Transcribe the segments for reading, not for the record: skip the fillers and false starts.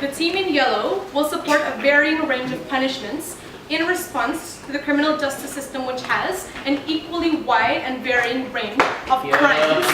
the team in yellow will support a varying range of punishments in response to the criminal justice system, which has an equally wide and varying range of crimes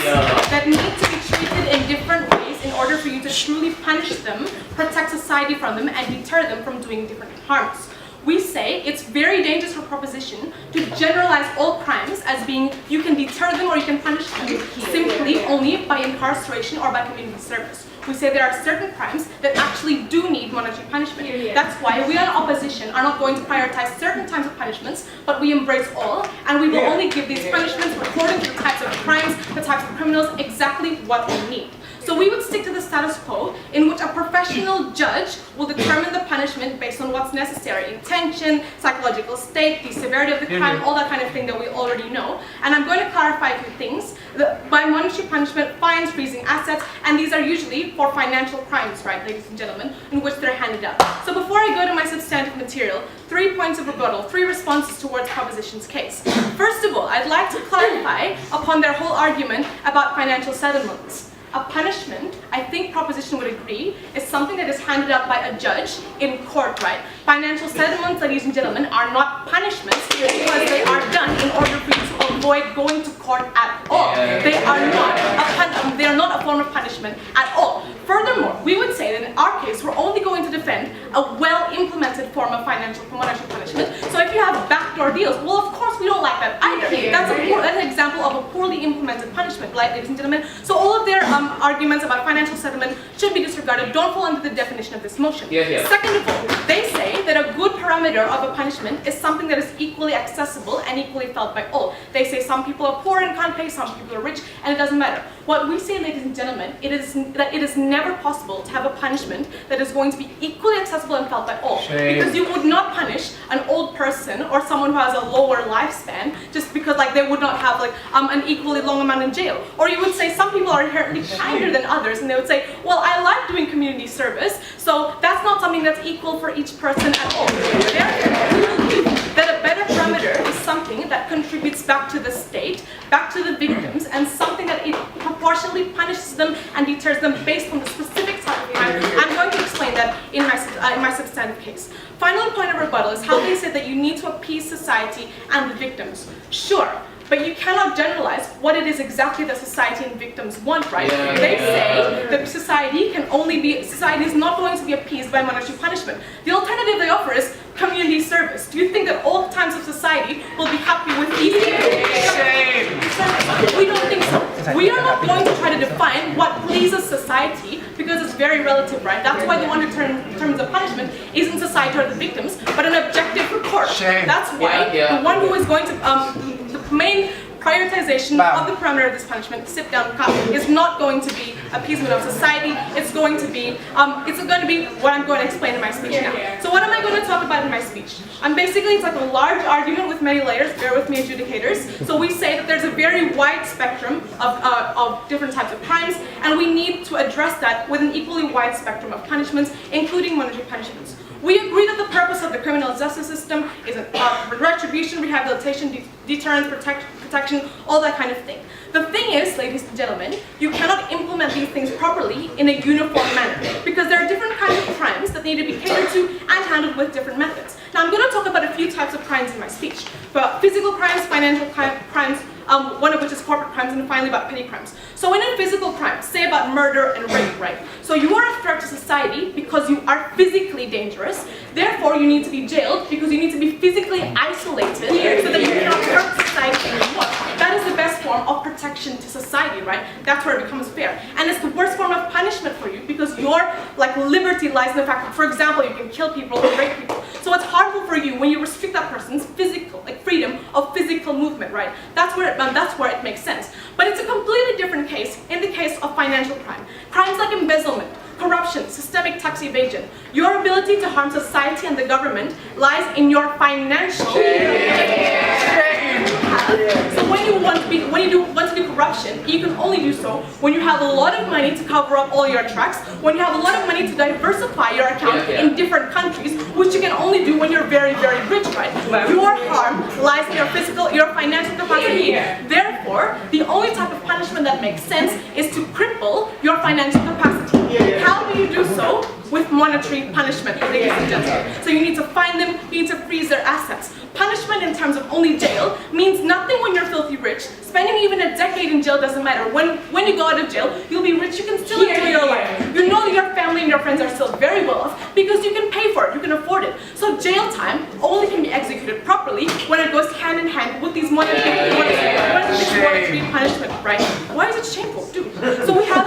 that need to be treated in different ways in order for you to truly punish them, protect society from them, and deter them from doing different harms. We say it's very dangerous for proposition to generalize all crimes as being you can deter them or you can punish them simply only by incarceration or by community service. We say there are certain crimes that actually do need monetary punishment. That's why we in opposition are not going to prioritize certain types of punishments, but we embrace all, and we will only give these punishments according to the types of crimes, the types of criminals, exactly what we need. So we would stick to the status quo in which a professional judge will determine the punishment based on what's necessary: intention, psychological state, the severity of the crime, all that kind of thing that we already know. And I'm going to clarify a few things. By monetary punishment, fines, freezing assets, and these are usually for financial crimes, right, ladies and gentlemen, in which they're handed out. So before I go to my substantive material, 3 points of rebuttal, 3 responses towards proposition's case. First of all, I'd like to clarify upon their whole argument about financial settlements. A punishment, I think proposition would agree, is something that is handed out by a judge in court, right? Financial settlements, ladies and gentlemen, are not punishments because they are done in order for you to avoid going to court at all. They are not a form of punishment at all. Furthermore, we would say that in our case, we're only going to defend a well-implemented form of financial monetary punishment. So if you have backdoor deals, well, of course we don't like that either. That's an example of a poorly implemented punishment, right, ladies and gentlemen. So all of their arguments about financial settlement should be disregarded, don't fall under the definition of this motion. Second of all, they say that a good parameter of a punishment is something that is equally accessible and equally felt by all. They say some people are poor and can't pay, some people are rich, and it doesn't matter. What we say, ladies and gentlemen, that it is never possible to have a punishment that is going to be equally accessible and felt by all. Because you would not punish an old person or someone who has a lower lifespan just because they would not have an equally long amount in jail. Or you would say some people are inherently kinder than others, and they would say, well, I like doing community service, so that's not something that's equal for each person at all. Therefore, we believe that a better parameter is something that contributes back to the state, back to the victims, and something that it proportionally punishes them and deters them based on the specific type of crime. I'm going to explain that in my substantive case. Final point of rebuttal is how they said that you need to appease society and the victims. Sure. But you cannot generalize what it is exactly that society and victims want, right? They say that society is not going to be appeased by monetary punishment. The alternative they offer is community service. Do you think that all times of society will be happy with these service? We don't think so. We are not going to try to define what pleases society because it's very relative, right? That's why the one who determines the punishment isn't society or the victims, but an objective court. That's why the one who is going to the main prioritization of the parameter of this punishment, sit down cut, is not going to be appeasement of society. It's going to be what I'm going to explain in my speech now. So what am I going to talk about in my speech? It's like a large argument with many layers. Bear with me, adjudicators. So we say that there's a very wide spectrum of different types of crimes, and we need to address that with an equally wide spectrum of punishments, including monetary punishments. We agree that the purpose of the criminal justice system is retribution, rehabilitation, deterrence, protection, all that kind of thing. The thing is, ladies and gentlemen, you cannot implement these things properly in a uniform manner because there are different kinds of crimes that need to be catered to and handled with different methods. Now I'm going to talk about a few types of crimes in my speech. About physical crimes, financial crimes, one of which is corporate crimes, and finally about petty crimes. So in a physical crime, say about murder and rape, right? So you are a threat to society because you are physically dangerous. Therefore, you need to be jailed because you need to be physically isolated so that you cannot hurt society anymore. That is the best form of protection to society, right? That's where it becomes fair. And it's the worst form of punishment for you because your liberty lies in the fact that, for example, you can kill people or rape people. So it's harmful for you when you restrict that person's physical, freedom of physical movement, right? That's where it makes sense. But it's a completely different case in the case of financial crime. Crimes like embezzlement, corruption, systemic tax evasion. Your ability to harm society and the government lies in your financial. So when you want to do corruption, you can only do so when you have a lot of money to cover up all your tracks, when you have a lot of money to diversify your account in different countries, which you can only do when you're very, very rich, right? Your harm lies in your financial capacity. Therefore, the only type of punishment that makes sense is to cripple your financial capacity. How do you do so? with monetary punishment, ladies and gentlemen. So you need to fine them, you need to freeze their assets. Punishment in terms of only jail means nothing when you're filthy rich. Spending even a decade in jail doesn't matter. When you go out of jail, you'll be rich, you can still enjoy your life. You know your family and your friends are still very well off because you can pay for it, you can afford it. So jail time only can be executed properly when it goes hand in hand with these monetary punishment, right? Why is it shameful? Dude. So we have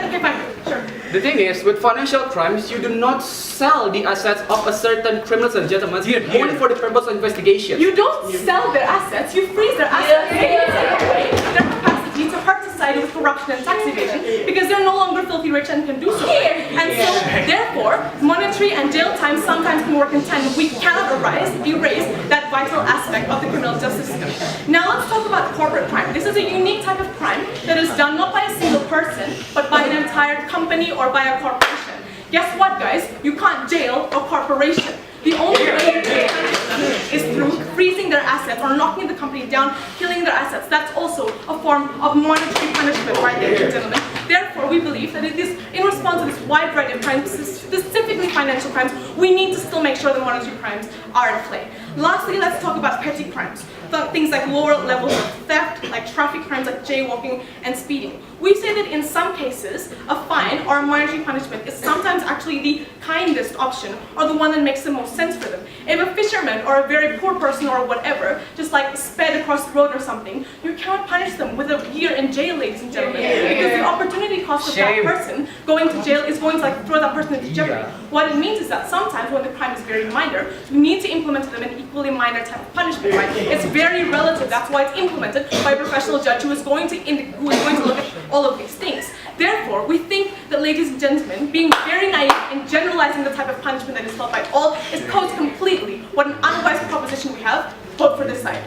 okay, fine, sure. The thing is, with financial crimes, you do not sell the assets of a certain criminals and gentlemen only for the purpose of investigation. You don't sell their assets, you freeze their assets. Their capacity to hurt society with corruption and tax evasion because they're no longer filthy rich and can do so. And so, therefore, monetary and jail time sometimes can work in tandem. We cannot erase that vital aspect of the criminal justice system. Now let's talk about corporate crime. This is a unique type of crime that is done not by a single person, but by an entire company or by a corporation. Guess what, guys? You can't jail a corporation. The only way you can punish them is through freezing their assets or knocking the company down, killing their assets. That's also a form of monetary punishment, right, ladies and gentlemen? Therefore, we believe that it is in response to this wide variety of crimes, specifically financial crimes, we need to still make sure the monetary crimes are at play. Lastly, let's talk about petty crimes. Things like lower levels of theft, like traffic crimes like jaywalking and speeding. We say that in some cases, a fine or a monetary punishment is sometimes actually the kindest option or the one that makes the most sense for them. If a fisherman or a very poor person or whatever just like sped across the road or something, you cannot punish them with a year in jail, ladies and gentlemen, because the opportunity cost of that person going to jail is going to like throw that person into jeopardy. What it means is that sometimes when the crime is very minor, you need to implement to them an equally minor type of punishment, right? It's very relative. That's why it's implemented by a professional judge who is going to look at all of these things. Therefore, we think that, ladies and gentlemen, being very naive and generalizing the type of punishment that is felt by all is posed completely. What an unwise proposition we have. Vote for this side.